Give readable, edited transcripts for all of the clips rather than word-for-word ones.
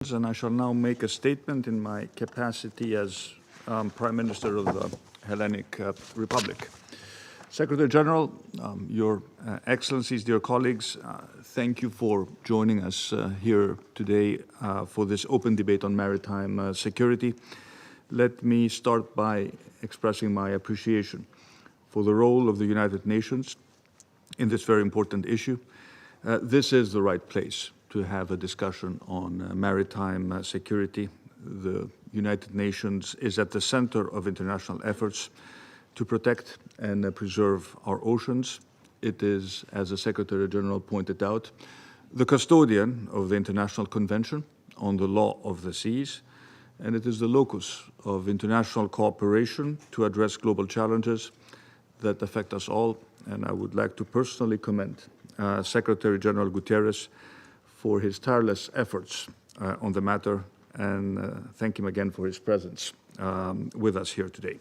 And I shall now make a statement in my capacity as Prime Minister of the Hellenic Republic. Secretary General, Your Excellencies, dear colleagues, thank you for joining us here today for this open debate on maritime security. Let me start by expressing my appreciation for the role of the United Nations in this very important issue. This is the right place to have a discussion on maritime security. The United Nations is at the center of international efforts to protect and preserve our oceans. It is, as the Secretary General pointed out, the custodian of the International Convention on the Law of the Seas, and it is the locus of international cooperation to address global challenges that affect us all. And I would like to personally commend Secretary General Guterres for his tireless efforts on the matter, and thank him again for his presence with us here today.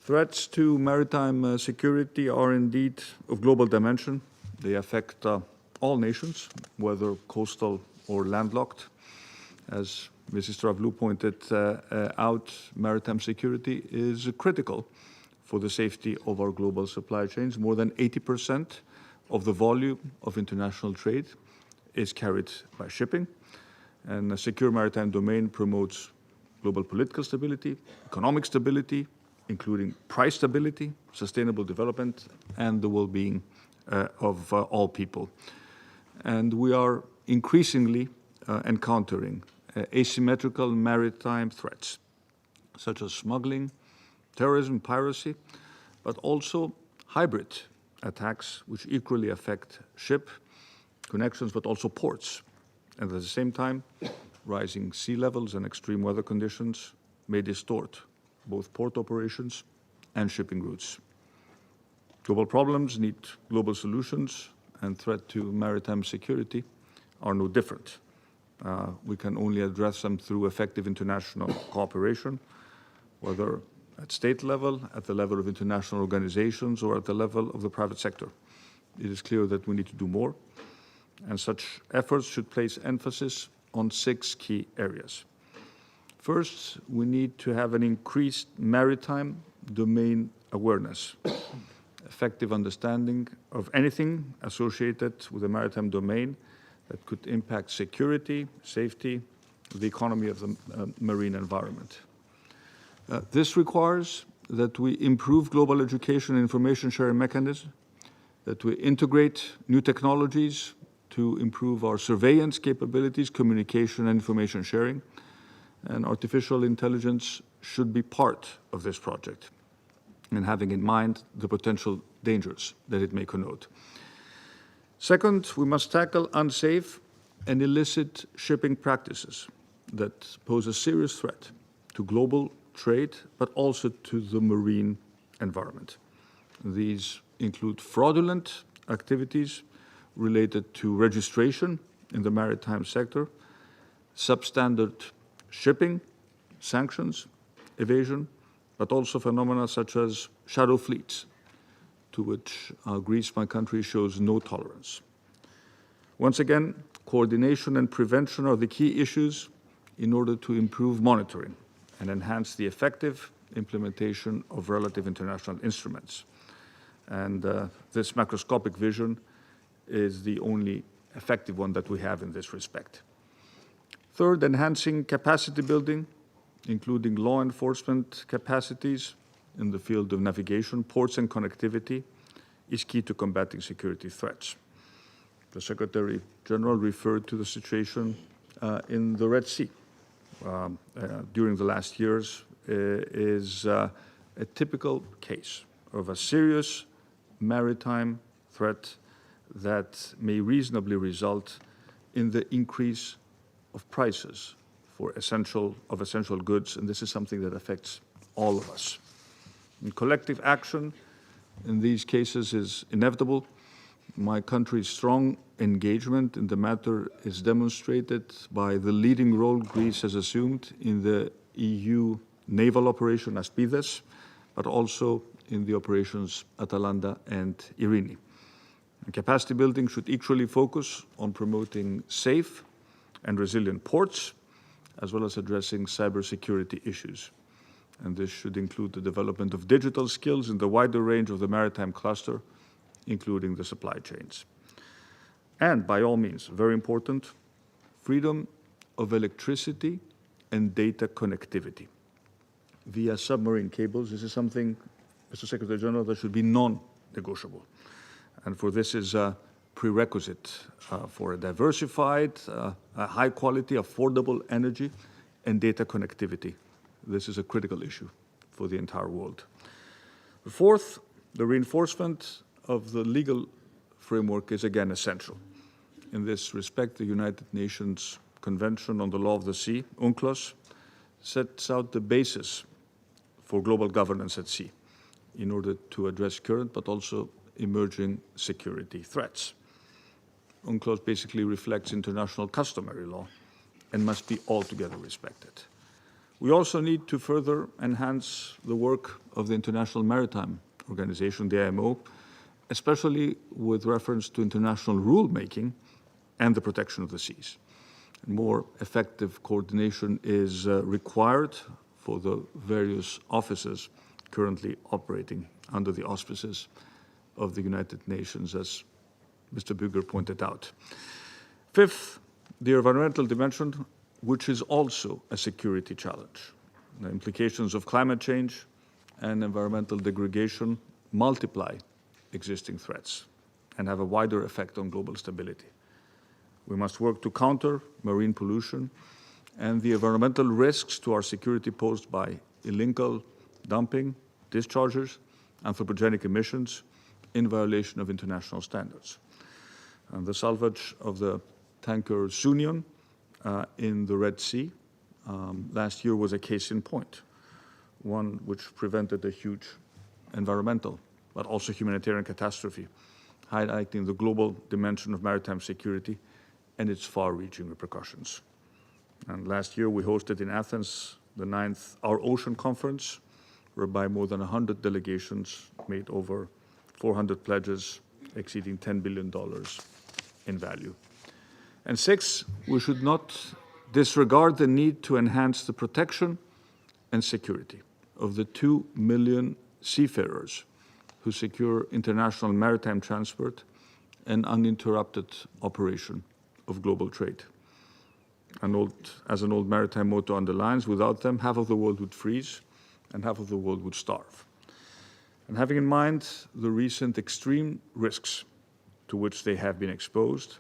Threats to maritime security are indeed of global dimension. They affect all nations, whether coastal or landlocked. As Mrs. Stravlou pointed out, maritime security is critical for the safety of our global supply chains. More than 80% of the volume of international trade is carried by shipping, and a secure maritime domain promotes global political stability, economic stability, including price stability, sustainable development, and the well-being of all people. And we are increasingly encountering asymmetrical maritime threats, such as smuggling, terrorism, piracy, but also hybrid attacks, which equally affect ship connections, but also ports. And at the same time, rising sea levels and extreme weather conditions may distort both port operations and shipping routes. Global problems need global solutions, and threat to maritime security are no different. We can only address them through effective international cooperation, whether at state level, at the level of international organizations, or at the level of the private sector. It is clear that we need to do more, and such efforts should place emphasis on 6 key areas. First, we need to have an increased maritime domain awareness, effective understanding of anything associated with the maritime domain that could impact security, safety, the economy of the marine environment. This requires that we improve global education and information sharing mechanisms, that we integrate new technologies to improve our surveillance capabilities, communication and information sharing, and artificial intelligence should be part of this project, and having in mind the potential dangers that it may connote. Second, we must tackle unsafe and illicit shipping practices that pose a serious threat to global trade, but also to the marine environment. These include fraudulent activities related to registration in the maritime sector, substandard shipping, sanctions, evasion, but also phenomena such as shadow fleets, to which Greece, my country, shows no tolerance. Once again, coordination and prevention are the key issues in order to improve monitoring and enhance the effective implementation of relative international instruments. And this macroscopic vision is the only effective one that we have in this respect. Third, enhancing capacity building, including law enforcement capacities in the field of navigation, ports and connectivity, is key to combating security threats. The Secretary General referred to the situation in the Red Sea during the last years is a typical case of a serious maritime threat that may reasonably result in the increase of prices for essential goods, and this is something that affects all of us. And collective action in these cases is inevitable. My country's strong engagement in the matter is demonstrated by the leading role Greece has assumed in the EU naval operation Aspides, but also in the operations Atalanta and Irini. And capacity building should equally focus on promoting safe and resilient ports, as well as addressing cybersecurity issues. And this should include the development of digital skills in the wider range of the maritime cluster, including the supply chains. And by all means, very important, freedom of electricity and data connectivity via submarine cables. This is something, Mr. Secretary General, that should be non-negotiable. And for this is a prerequisite for a diversified, high quality, affordable energy and data connectivity. This is a critical issue for the entire world. The fourth, the reinforcement of the legal framework is again essential. In this respect, the United Nations Convention on the Law of the Sea, UNCLOS, sets out the basis for global governance at sea in order to address current but also emerging security threats. UNCLOS basically reflects international customary law and must be altogether respected. We also need to further enhance the work of the International Maritime Organization, the IMO, especially with reference to international rulemaking and the protection of the seas. More effective coordination is required for the various offices currently operating under the auspices of the United Nations, as Mr. Büger pointed out. Fifth, the environmental dimension, which is also a security challenge. The implications of climate change and environmental degradation multiply existing threats and have a wider effect on global stability. We must work to counter marine pollution and the environmental risks to our security posed by illegal dumping, discharges, anthropogenic emissions in violation of international standards. And the salvage of the tanker Sunion in the Red Sea last year was a case in point, one which prevented a huge environmental but also humanitarian catastrophe, highlighting the global dimension of maritime security and its far-reaching repercussions. And last year we hosted in Athens the 9th Our Ocean Conference, whereby more than 100 delegations made over 400 pledges exceeding $10 billion in value. And six, we should not disregard the need to enhance the protection and security of the 2 million seafarers who secure international maritime transport and uninterrupted operation of global trade. As an old maritime motto underlines, without them, half of the world would freeze and half of the world would starve. And having in mind the recent extreme risks to which they have been exposed,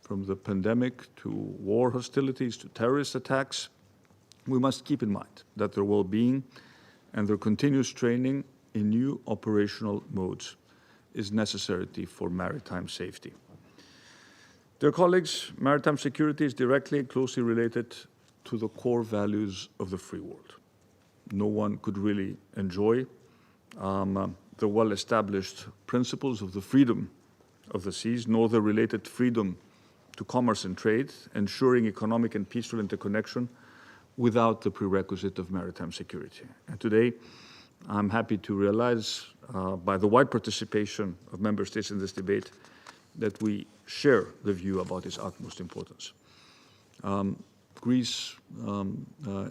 from the pandemic to war hostilities to terrorist attacks, we must keep in mind that their well-being and their continuous training in new operational modes is necessary for maritime safety. Dear colleagues, maritime security is directly and closely related to the core values of the free world. No one could really enjoy the well-established principles of the freedom of the seas, nor the related freedom to commerce and trade, ensuring economic and peaceful interconnection without the prerequisite of maritime security. And today, I'm happy to realize, by the wide participation of member states in this debate, that we share the view about its utmost importance. Greece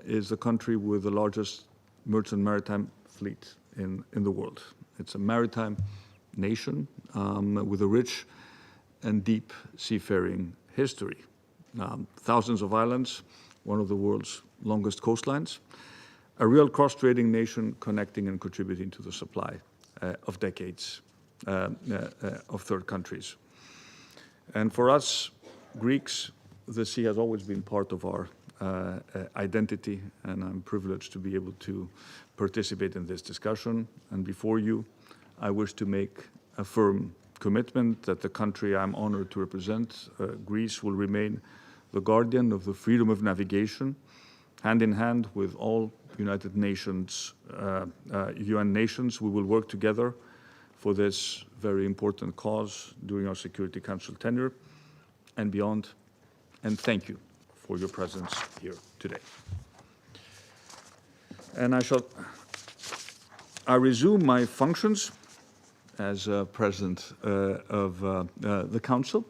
is the country with the largest merchant maritime fleet in the world. It's a maritime nation with a rich and deep seafaring history. Thousands of islands, one of the world's longest coastlines, a real cross-trading nation connecting and contributing to the supply of decades of third countries. And for us, Greeks, the sea has always been part of our identity, and I'm privileged to be able to participate in this discussion. And before you, I wish to make a firm commitment that the country I'm honored to represent, Greece, will remain the guardian of the freedom of navigation, hand in hand with all United Nations, UN nations. We will work together for this very important cause during our Security Council tenure and beyond. And thank you for your presence here today. And I resume my functions as President of the Council.